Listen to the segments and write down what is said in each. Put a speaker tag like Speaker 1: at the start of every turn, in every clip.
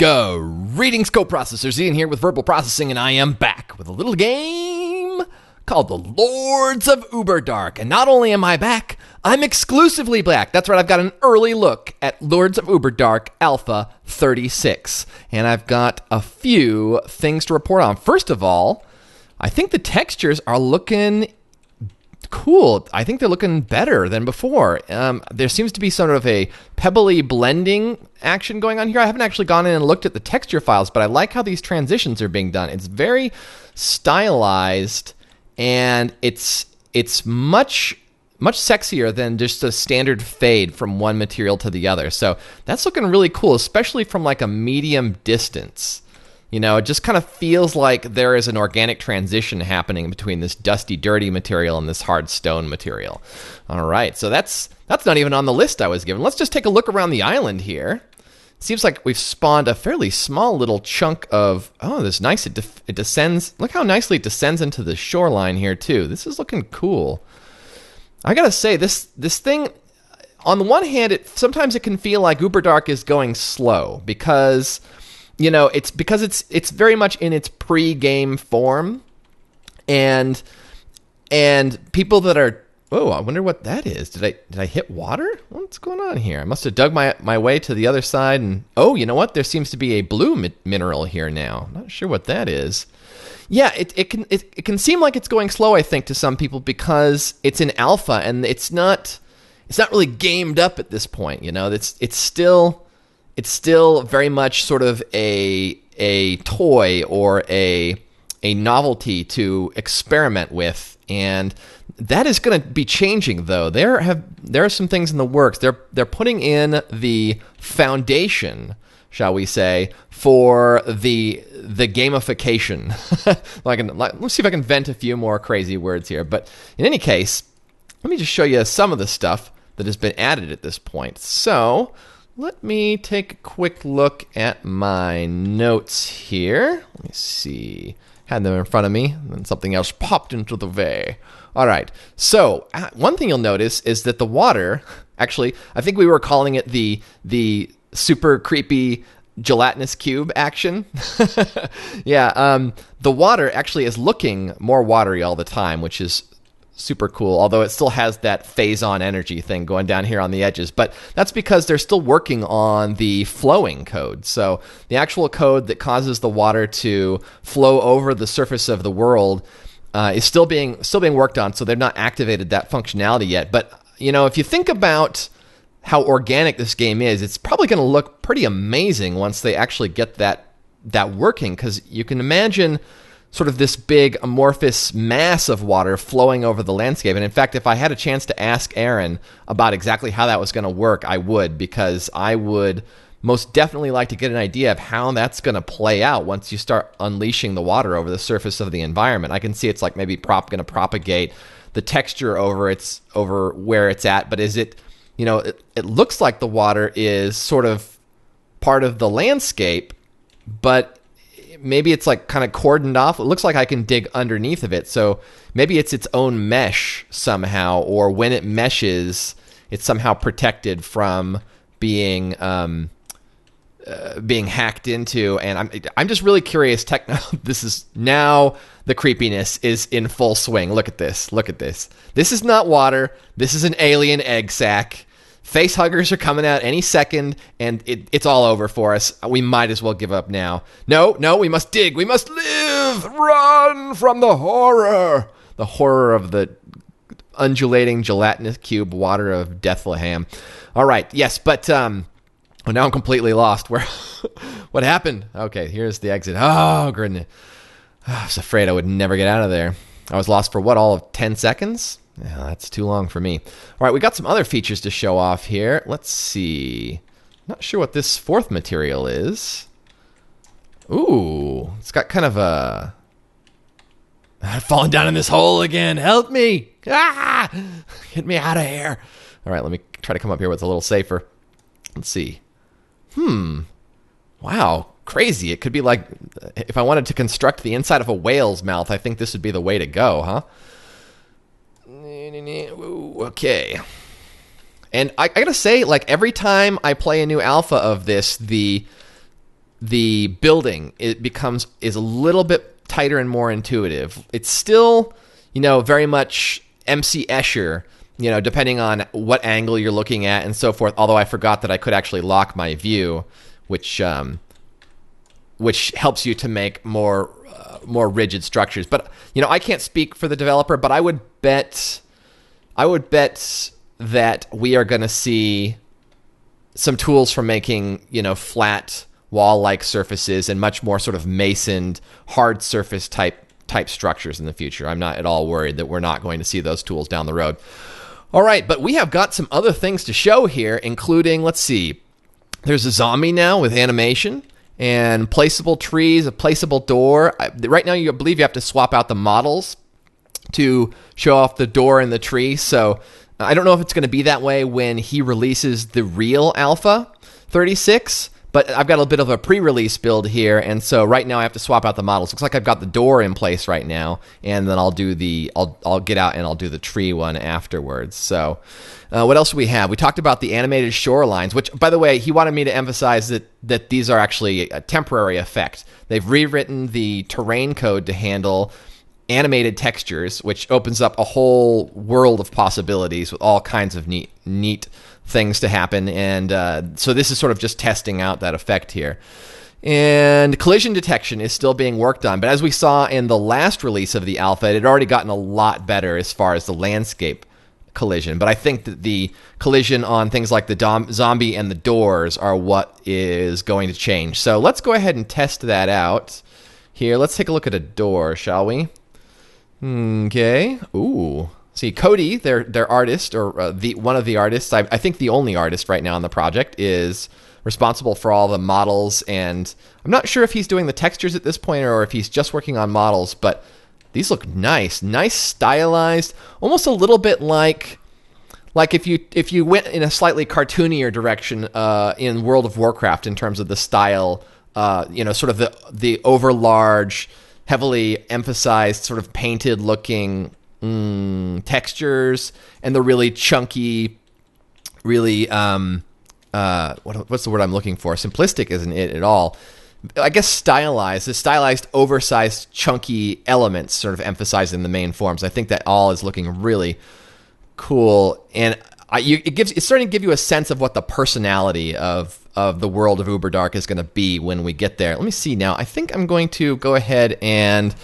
Speaker 1: Greetings Co-Processors, Ian here with Verbal Processing, and I am back with a little game called the Lords of Uberdark. And not only am I back, I'm exclusively back. That's right, I've got an early look at Lords of Uberdark Alpha 36. And I've got a few things to report on. First of all, I think the textures are looking cool. I think they're looking better than before. There seems to be sort of a pebbly blending action going on here. I haven't actually gone in and looked at the texture files, but I like how these transitions are being done. It's very stylized, and it's much sexier than just a standard fade from one material to the other. So that's looking really cool, especially from like a medium distance. You know, it just kind of feels like there is an organic transition happening between this dusty, dirty material and this hard stone material. All right, so that's not even on the list I was given. Let's just take a look around the island here. It seems like we've spawned a fairly small little chunk of, oh, this nice, it descends. Look how nicely it descends into the shoreline here too. This is looking cool. I gotta say, this thing, on the one hand, sometimes it can feel like Uberdark is going slow because, you know, it's very much in its pre-game form, and people that are, oh, I wonder what that is. Did I hit water? What's going on here? I must have dug my way to the other side, and oh, you know what? There seems to be a blue mineral here now. I'm not sure what that is. Yeah, it can seem like it's going slow, I think, to some people because it's in alpha and it's not really gamed up at this point. You know, it's still very much sort of a toy or a novelty to experiment with, and that is going to be changing. Though there are some things in the works. They're putting in the foundation, shall we say, for the gamification. Let's see if I can vent a few more crazy words here. But in any case, let me just show you some of the stuff that has been added at this point. So let me take a quick look at my notes here. Let me see. Had them in front of me, and then something else popped into the way. All right. So one thing you'll notice is that the water, actually, I think we were calling it the super creepy gelatinous cube action. Yeah. The water actually is looking more watery all the time, which is super cool, although it still has that phase-on energy thing going down here on the edges. But that's because they're still working on the flowing code. So the actual code that causes the water to flow over the surface of the world is still being worked on, so they've not activated that functionality yet. But, you know, if you think about how organic this game is, it's probably going to look pretty amazing once they actually get that working, because you can imagine sort of this big amorphous mass of water flowing over the landscape. And in fact, if I had a chance to ask Aaron about exactly how that was going to work, I would, because I would most definitely like to get an idea of how that's going to play out once you start unleashing the water over the surface of the environment. I can see it's like maybe going to propagate the texture over where it's at, but is it, you know, it looks like the water is sort of part of the landscape, but maybe it's like kind of cordoned off. It looks like I can dig underneath of it. So maybe it's its own mesh somehow, or when it meshes, it's somehow protected from being hacked into. And I'm just really curious. This is now the creepiness is in full swing. Look at this. Look at this. This is not water. This is an alien egg sac. Face huggers are coming out any second, and it's all over for us. We might as well give up now. No, we must dig. We must live. Run from the horror. The horror of the undulating gelatinous cube water of Bethlehem. All right, yes, but now I'm completely lost. What happened? Okay, here's the exit. Oh, goodness. I was afraid I would never get out of there. I was lost for what, all of 10 seconds? Yeah, that's too long for me. All right, we got some other features to show off here. Let's see. Not sure what this fourth material is. Ooh, it's got kind of a... I've fallen down in this hole again. Help me. Ah! Get me out of here. All right, let me try to come up here where it's a little safer. Let's see. Wow, crazy. It could be like, if I wanted to construct the inside of a whale's mouth, I think this would be the way to go, huh? Okay. And I gotta say, like, every time I play a new alpha of this, the the building is a little bit tighter and more intuitive. It's still, very much MC Escher, depending on what angle you're looking at and so forth. Although I forgot that I could actually lock my view, which helps you to make more rigid structures. But I can't speak for the developer, but I would bet that we are going to see some tools for making flat wall-like surfaces and much more sort of masoned hard surface type structures in the future. I'm not at all worried that we're not going to see those tools down the road. All right, but we have got some other things to show here, including, let's see, there's a zombie now with animation and placeable trees, a placeable door. Right now, I believe you have to swap out the models to show off the door and the tree. So I don't know if it's going to be that way when he releases the real Alpha 36, but I've got a bit of a pre-release build here, and so right now I have to swap out the models. Looks like I've got the door in place right now, and then I'll get out and I'll do the tree one afterwards. So what else do we have? We talked about the animated shorelines, which, by the way, he wanted me to emphasize that these are actually a temporary effect. They've rewritten the terrain code to handle animated textures, which opens up a whole world of possibilities with all kinds of neat things to happen. And so this is sort of just testing out that effect here. And collision detection is still being worked on, but as we saw in the last release of the alpha, it had already gotten a lot better as far as the landscape collision. But I think that the collision on things like the zombie and the doors are what is going to change. So let's go ahead and test that out here. Let's take a look at a door, shall we? Okay. Ooh. See, Cody, their artist, or one of the artists, I think the only artist right now on the project, is responsible for all the models, and I'm not sure if he's doing the textures at this point or if he's just working on models, but these look nice, stylized, almost a little bit like if you went in a slightly cartoonier direction in World of Warcraft in terms of the style, sort of the overlarge, heavily emphasized, sort of painted looking textures, and the really chunky, really what's the word I'm looking for? Simplistic isn't it at all. I guess stylized, the stylized, oversized, chunky elements sort of emphasizing the main forms. I think that all is looking really cool, and it's starting to give you a sense of what the personality of the world of Uberdark is going to be when we get there. Let me see now. I think I'm going to go ahead and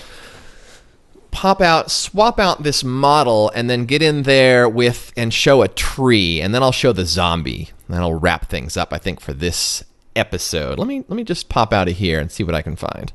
Speaker 1: swap out this model, and then get in there and show a tree, and then I'll show the zombie. That'll wrap things up, I think, for this episode. Let me just pop out of here and see what I can find.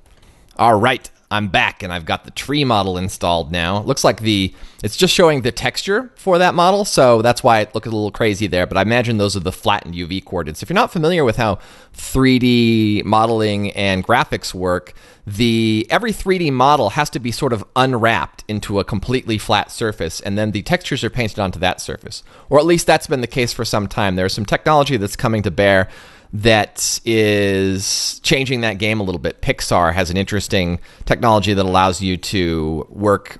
Speaker 1: All right, I'm back, and I've got the tree model installed now. It looks like it's just showing the texture for that model, so that's why it looked a little crazy there, but I imagine those are the flattened UV coordinates. If you're not familiar with how 3D modeling and graphics work, every 3D model has to be sort of unwrapped into a completely flat surface, and then the textures are painted onto that surface. Or at least that's been the case for some time. There's some technology that's coming to bear that is changing that game a little bit. Pixar has an interesting technology that allows you to work,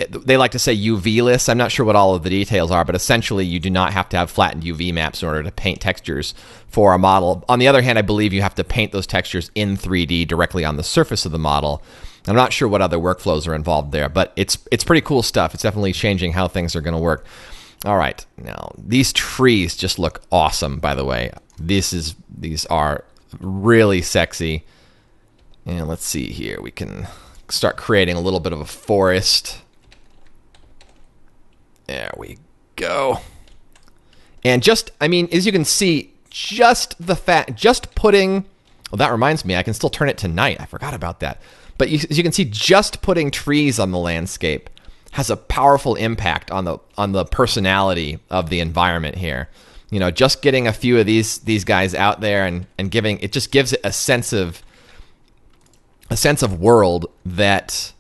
Speaker 1: they like to say UV-less. I'm not sure what all of the details are, but essentially you do not have to have flattened UV maps in order to paint textures for a model. On the other hand, I believe you have to paint those textures in 3D directly on the surface of the model. I'm not sure what other workflows are involved there, but it's pretty cool stuff. It's definitely changing how things are going to work. All right, now these trees just look awesome, by the way. These are really sexy. And let's see here. We can start creating a little bit of a forest. There we go. And as you can see, just putting, well, that reminds me, I can still turn it to night. I forgot about that. But as you can see, just putting trees on the landscape has a powerful impact on the personality of the environment here. Just getting a few of these guys out there and giving it, just gives it a sense of world that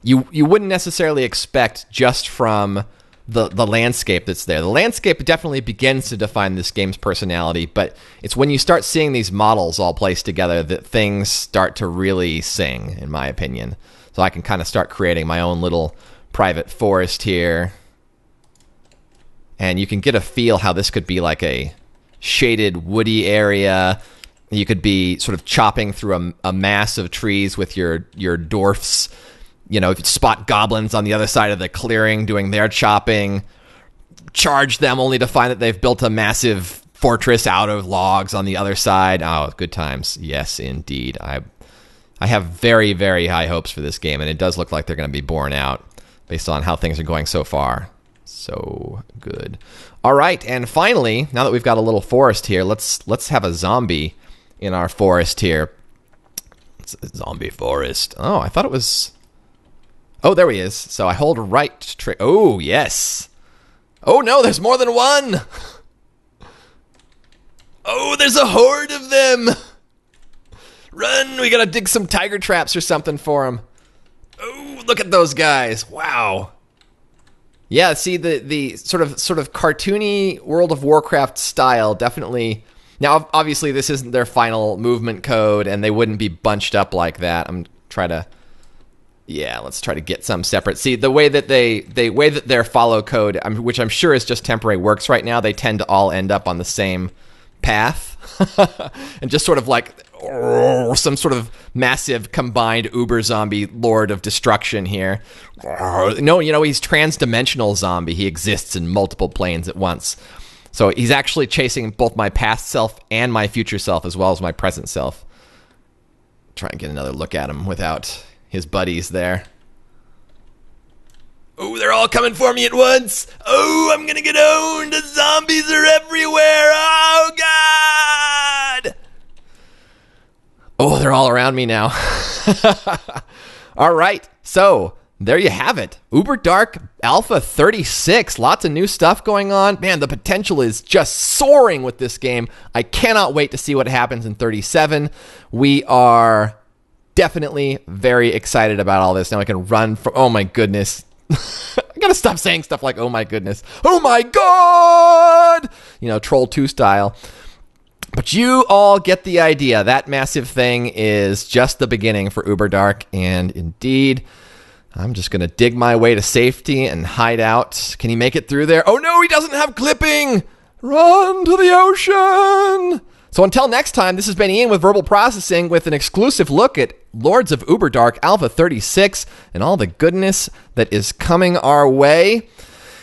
Speaker 1: you wouldn't necessarily expect just from the landscape that's there. The landscape definitely begins to define this game's personality, but it's when you start seeing these models all placed together that things start to really sing, in my opinion. So I can kind of start creating my own little private forest here. And you can get a feel how this could be like a shaded woody area. You could be sort of chopping through a mass of trees with your dwarfs. You know, if you spot goblins on the other side of the clearing doing their chopping, charge them only to find that they've built a massive fortress out of logs on the other side. Oh, good times. Yes, indeed. I have very, very high hopes for this game, and it does look like they're going to be borne out based on how things are going so far. So good. All right, and finally, now that we've got a little forest here, let's have a zombie in our forest here. It's a zombie forest. Oh, I thought it was... Oh, there he is. So I hold right trick. Oh, yes. Oh, no, there's more than one. Oh, there's a horde of them. Run. We got to dig some tiger traps or something for them. Oh, look at those guys. Wow. Yeah, see, the sort of cartoony World of Warcraft style definitely... Now, obviously, this isn't their final movement code, and they wouldn't be bunched up like that. Let's try to get some separate. See, the way that their follow code, which I'm sure is just temporary, works right now, they tend to all end up on the same path. And just sort of like some sort of massive combined uber zombie lord of destruction here. No, he's trans-dimensional zombie. He exists in multiple planes at once. So he's actually chasing both my past self and my future self, as well as my present self. Try and get another look at him without his buddies there. Oh, they're all coming for me at once. Oh, I'm gonna get owned. The zombies are everywhere. Oh, God. Oh, they're all around me now. All right, so... there you have it. Uberdark Alpha 36. Lots of new stuff going on. Man, the potential is just soaring with this game. I cannot wait to see what happens in 37. We are definitely very excited about all this. Now I can run from... Oh, my goodness. I gotta stop saying stuff like, oh, my goodness. Oh, my God! Troll 2 style. But you all get the idea. That massive thing is just the beginning for Uberdark. And indeed... I'm just going to dig my way to safety and hide out. Can he make it through there? Oh, no, he doesn't have clipping. Run to the ocean. So until next time, this has been Ian with Verbal Processing with an exclusive look at Lords of Uberdark Alpha 36 and all the goodness that is coming our way.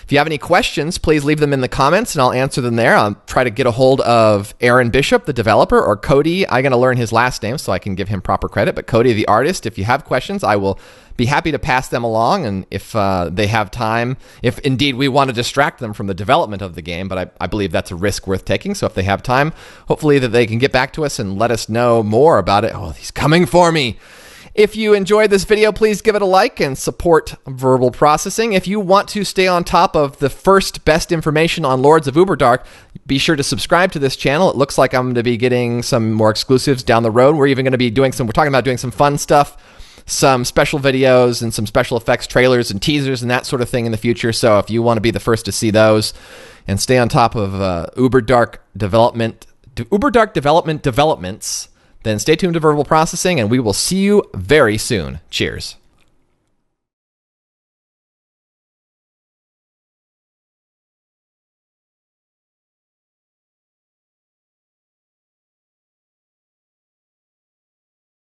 Speaker 1: If you have any questions, please leave them in the comments and I'll answer them there. I'll try to get a hold of Aaron Bishop, the developer, or Cody. I'm going to learn his last name so I can give him proper credit. But Cody, the artist, if you have questions, I will be happy to pass them along. And if they have time, if indeed we want to distract them from the development of the game, but I believe that's a risk worth taking. So if they have time, hopefully that they can get back to us and let us know more about it. Oh, he's coming for me. If you enjoyed this video, please give it a like and support Verbal Processing. If you want to stay on top of the first best information on Lords of Uberdark, be sure to subscribe to this channel. It looks like I'm going to be getting some more exclusives down the road. We're even going to be we're talking about doing some fun stuff, some special videos and some special effects trailers and teasers and that sort of thing in the future. So if you want to be the first to see those and stay on top of Uberdark developments, then stay tuned to Verbal Processing, and we will see you very soon. Cheers.